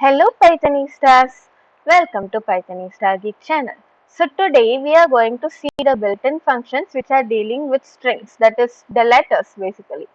Hello Pythonistas, welcome to Pythonistar Geek channel. So today we are going to see the built-in functions which are dealing with strings, that is the letters basically.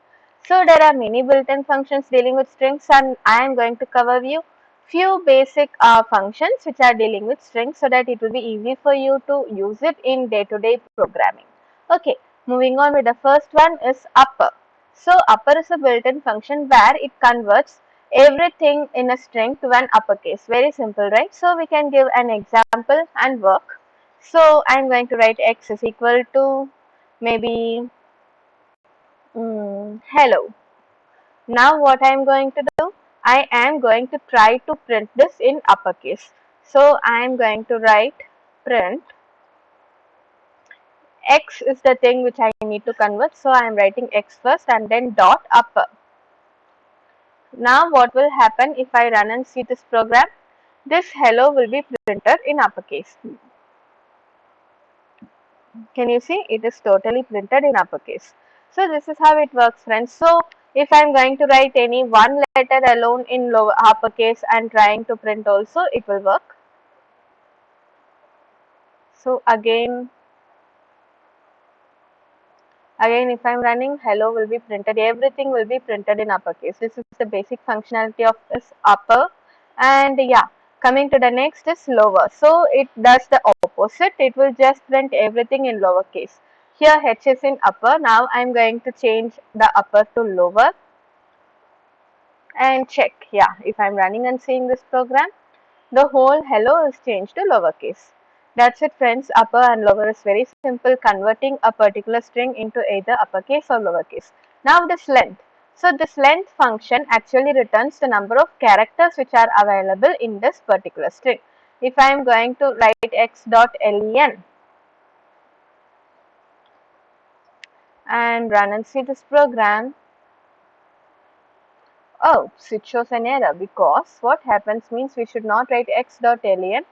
So there are many built-in functions dealing with strings and I am going to cover you few basic functions which are dealing with strings so that it will be easy for you to use it in day-to-day programming. Okay, moving on with the first one is upper. So upper is a built-in function where it converts everything in a string to an uppercase. Very simple, right? So we can give an example and work. So I'm going to write x is equal to maybe hello. Now what I'm going to do? I am going to try to print this in uppercase. So I'm going to write print x is the thing which I need to convert. So I'm writing x first and then dot upper. Now what will happen if I run and see this program? This hello will be printed in uppercase. Can you see? It is totally printed in uppercase. So this is how it works, friends. So if I am going to write any one letter alone in lower uppercase and trying to print also, it will work. So again if I am running, hello will be printed. Everything will be printed in uppercase. This is the basic functionality of this upper. And yeah, coming to the next is lower. So it does the opposite. It will just print everything in lowercase. Here h is in upper. Now I am going to change the upper to lower and check. Yeah, if I am running and seeing this program, the whole hello is changed to lowercase. That's it, friends. Upper and lower is very simple, converting a particular string into either uppercase or lowercase. Now this length. So this length function actually returns the number of characters which are available in this particular string. If I am going to write x.len and run and see this program, oh, it shows an error because what happens means we should not write x.len,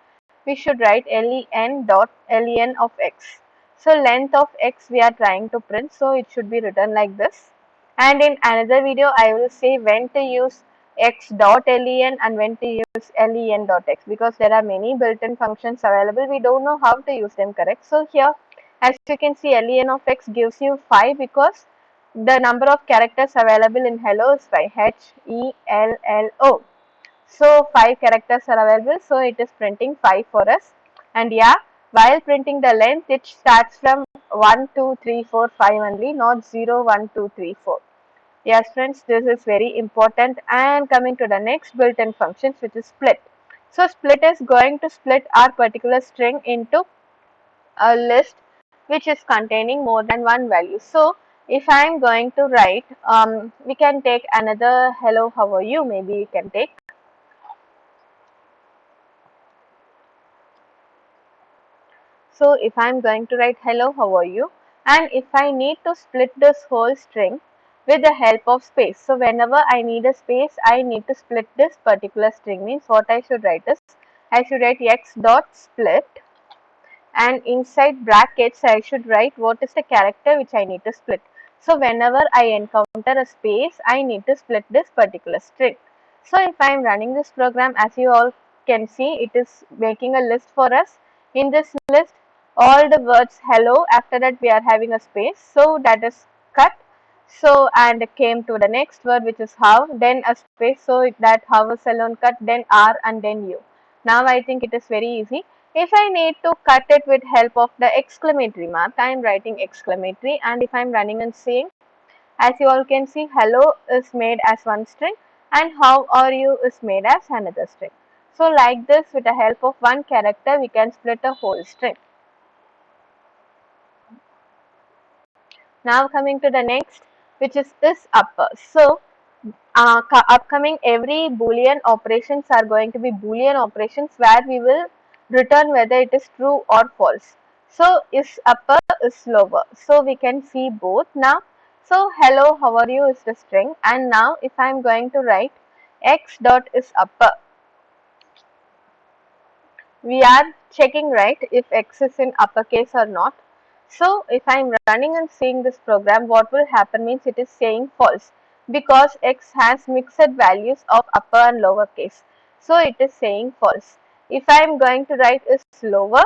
we should write len of x. So length of x we are trying to print, so it should be written like this. And in another video, I will say when to use x.len and when to use len.x because there are many built-in functions available. We don't know how to use them correct. So here, as you can see, len of x gives you 5 because the number of characters available in hello is 5. Hello. So 5 characters are available. So it is printing 5 for us. And yeah, while printing the length, it starts from 1, 2, 3, 4, 5 only, not 0, 1, 2, 3, 4. Yes, friends, this is very important. And coming to the next built-in functions, which is split. So split is going to split our particular string into a list which is containing more than one value. So if I am going to write, we can take another hello, how are you? Maybe we can take. So if I am going to write hello, how are you? And if I need to split this whole string with the help of space. So whenever I need a space, I need to split this particular string. Means what I should write is, I should write x dot split and inside brackets I should write what is the character which I need to split. So whenever I encounter a space, I need to split this particular string. So if I am running this program, as you all can see, it is making a list for us. In this list, all the words hello, after that we are having a space, so that is cut. So and came to the next word which is how, then a space, so that how is alone cut, then r and then u. Now I think it is very easy. If I need to cut it with help of the exclamatory mark, I am writing exclamatory, and if I am running and saying, as you all can see, hello is made as one string and how are you is made as another string. So like this, with the help of one character, we can split a whole string. Now coming to the next, which is upper. So upcoming every boolean operations are going to be boolean operations where we will return whether it is true or false. So is upper is lower. So we can see both now. So hello, how are you is the string, and now if I am going to write x dot is upper, we are checking right if x is in uppercase or not. So if I am running and seeing this program, what will happen means it is saying false because x has mixed values of upper and lower case. So it is saying false. If I am going to write is lower,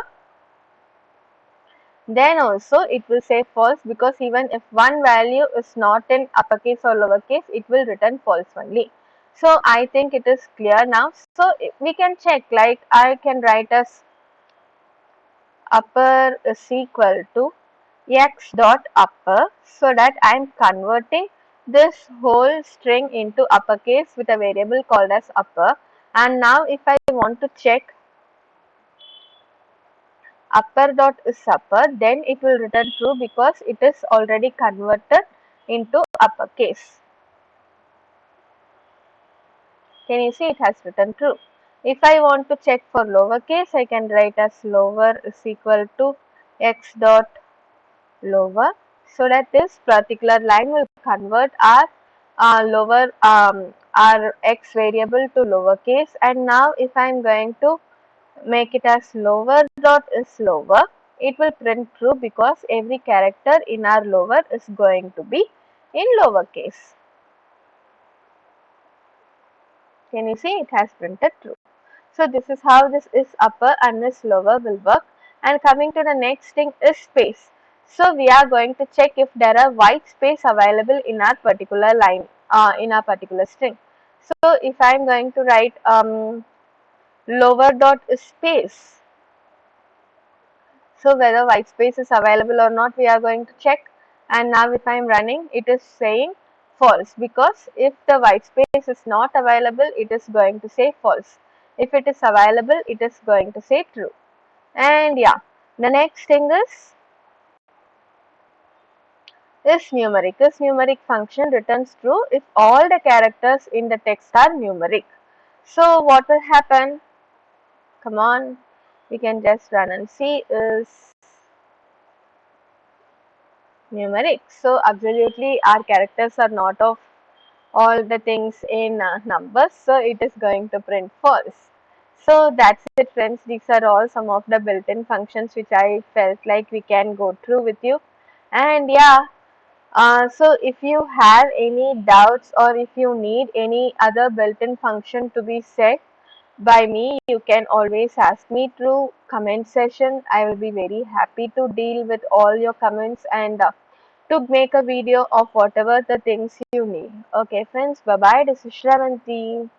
then also it will say false, because even if one value is not in uppercase or lowercase, it will return false only. So I think it is clear now. So we can check, like I can write as upper is equal to x dot upper, so that I am converting this whole string into uppercase with a variable called as upper. And now if I want to check upper dot is upper, then it will return true, because it is already converted into uppercase. Can you see it has written true? If I want to check for lowercase, I can write as lower is equal to x dot lower, so that this particular line will convert our lower our x variable to lowercase. And now if I am going to make it as lower dot is lower, it will print true, because every character in our lower is going to be in lowercase. Can you see it has printed true? So this is how this is upper and this lower will work. And coming to the next thing is space. So we are going to check if there are white space available in our particular line, in our particular string. So if I am going to write lower dot is space, so whether white space is available or not, we are going to check. And now if I am running, it is saying false, because if the white space is not available, it is going to say false. If it is available, it is going to say true. And yeah, the next thing is numeric. This numeric function returns true if all the characters in the text are numeric. So what will happen? Come on, we can just run and see is numeric. So absolutely our characters are not of all the things in numbers, so it is going to print false. So that's it friends, these are all some of the built-in functions which I felt like we can go through with you. And yeah, so if you have any doubts, or if you need any other built-in function to be set by me, you can always ask me through comment section. I will be very happy to deal with all your comments, and to make a video of whatever the things you need. Okay friends, bye bye, this is Shravanti.